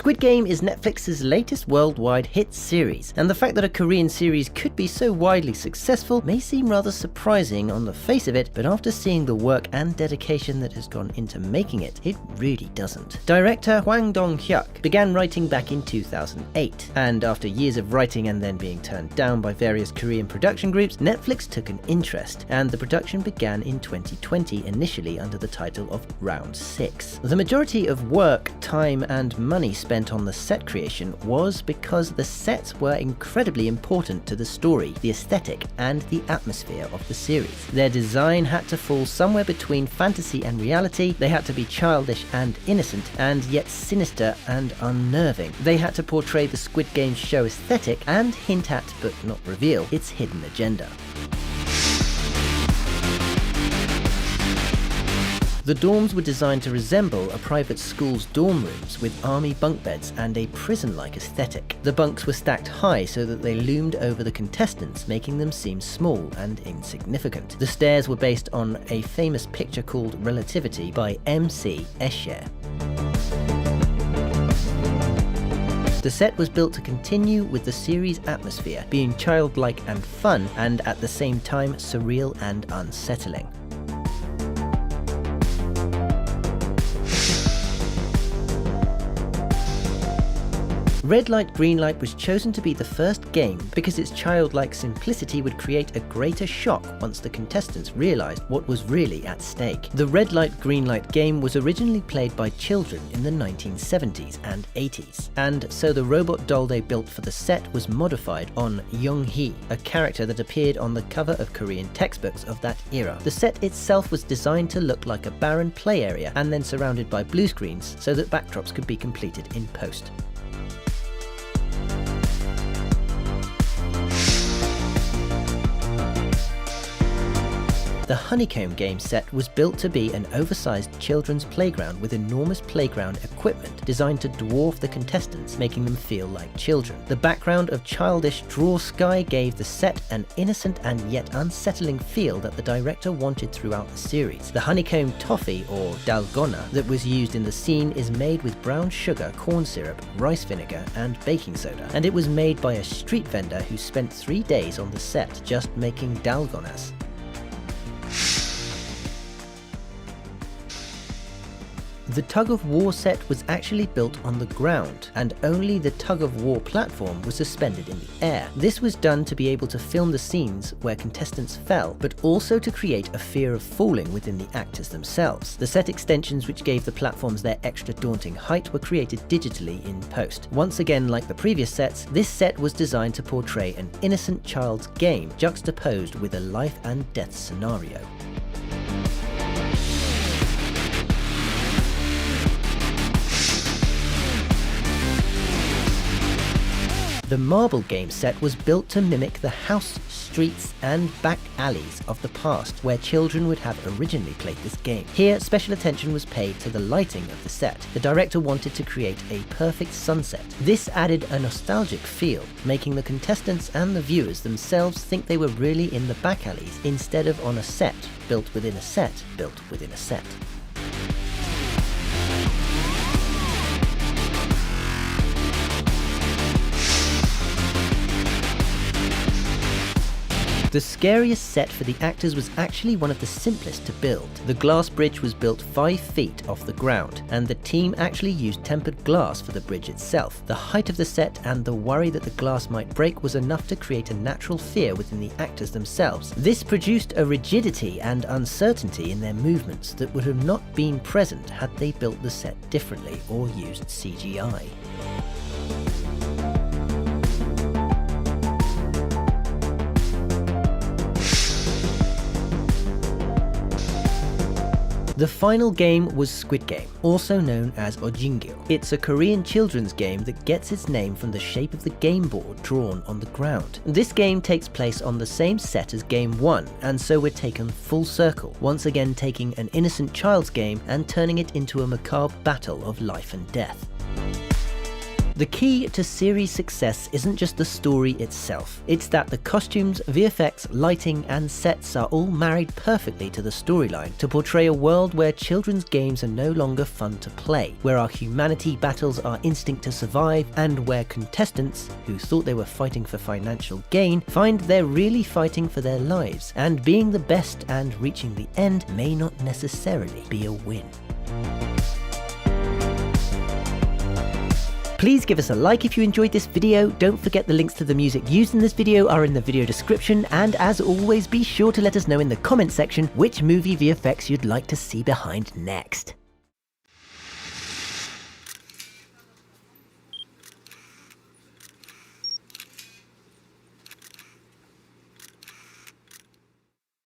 Squid Game is Netflix's latest worldwide hit series, and the fact that a Korean series could be so widely successful may seem rather surprising on the face of it, but after seeing the work and dedication that has gone into making it, it really doesn't. Director Hwang Dong-hyuk began writing back in 2008, and after years of writing and then being turned down by various Korean production groups, Netflix took an interest, and the production began in 2020, initially under the title of Round 6. The majority of work, time, and money spent on the set creation was because the sets were incredibly important to the story, the aesthetic, and the atmosphere of the series. Their design had to fall somewhere between fantasy and reality, they had to be childish and innocent, and yet sinister and unnerving. They had to portray the Squid Game show aesthetic and hint at, but not reveal, its hidden agenda. The dorms were designed to resemble a private school's dorm rooms with army bunk beds and a prison-like aesthetic. The bunks were stacked high so that they loomed over the contestants, making them seem small and insignificant. The stairs were based on a famous picture called Relativity by M.C. Escher. The set was built to continue with the series' atmosphere, being childlike and fun, and at the same time surreal and unsettling. Red Light Green Light was chosen to be the first game because its childlike simplicity would create a greater shock once the contestants realized what was really at stake. The Red Light Green Light game was originally played by children in the 1970s and 80s, and so the robot doll they built for the set was modified on Young-hee, a character that appeared on the cover of Korean textbooks of that era. The set itself was designed to look like a barren play area and then surrounded by blue screens so that backdrops could be completed in post. The Honeycomb game set was built to be an oversized children's playground with enormous playground equipment designed to dwarf the contestants, making them feel like children. The background of childish draw sky gave the set an innocent and yet unsettling feel that the director wanted throughout the series. The honeycomb toffee, or dalgona, that was used in the scene is made with brown sugar, corn syrup, rice vinegar, and baking soda, and it was made by a street vendor who spent 3 days on the set just making dalgonas. The tug-of-war set was actually built on the ground, and only the tug-of-war platform was suspended in the air. This was done to be able to film the scenes where contestants fell, but also to create a fear of falling within the actors themselves. The set extensions which gave the platforms their extra daunting height were created digitally in post. Once again, like the previous sets, this set was designed to portray an innocent child's game juxtaposed with a life and death scenario. The marble game set was built to mimic the house, streets, and back alleys of the past where children would have originally played this game. Here, special attention was paid to the lighting of the set. The director wanted to create a perfect sunset. This added a nostalgic feel, making the contestants and the viewers themselves think they were really in the back alleys instead of on a set built within a set built within a set. The scariest set for the actors was actually one of the simplest to build. The glass bridge was built 5 feet off the ground, and the team actually used tempered glass for the bridge itself. The height of the set and the worry that the glass might break was enough to create a natural fear within the actors themselves. This produced a rigidity and uncertainty in their movements that would have not been present had they built the set differently or used CGI. The final game was Squid Game, also known as Ojingyo. It's a Korean children's game that gets its name from the shape of the game board drawn on the ground. This game takes place on the same set as Game 1, and so we're taken full circle, once again taking an innocent child's game and turning it into a macabre battle of life and death. The key to series success isn't just the story itself, it's that the costumes, VFX, lighting and sets are all married perfectly to the storyline to portray a world where children's games are no longer fun to play, where our humanity battles our instinct to survive, and where contestants, who thought they were fighting for financial gain, find they're really fighting for their lives, and being the best and reaching the end may not necessarily be a win. Please give us a like if you enjoyed this video, don't forget the links to the music used in this video are in the video description, and as always be sure to let us know in the comment section which movie VFX you'd like to see behind next.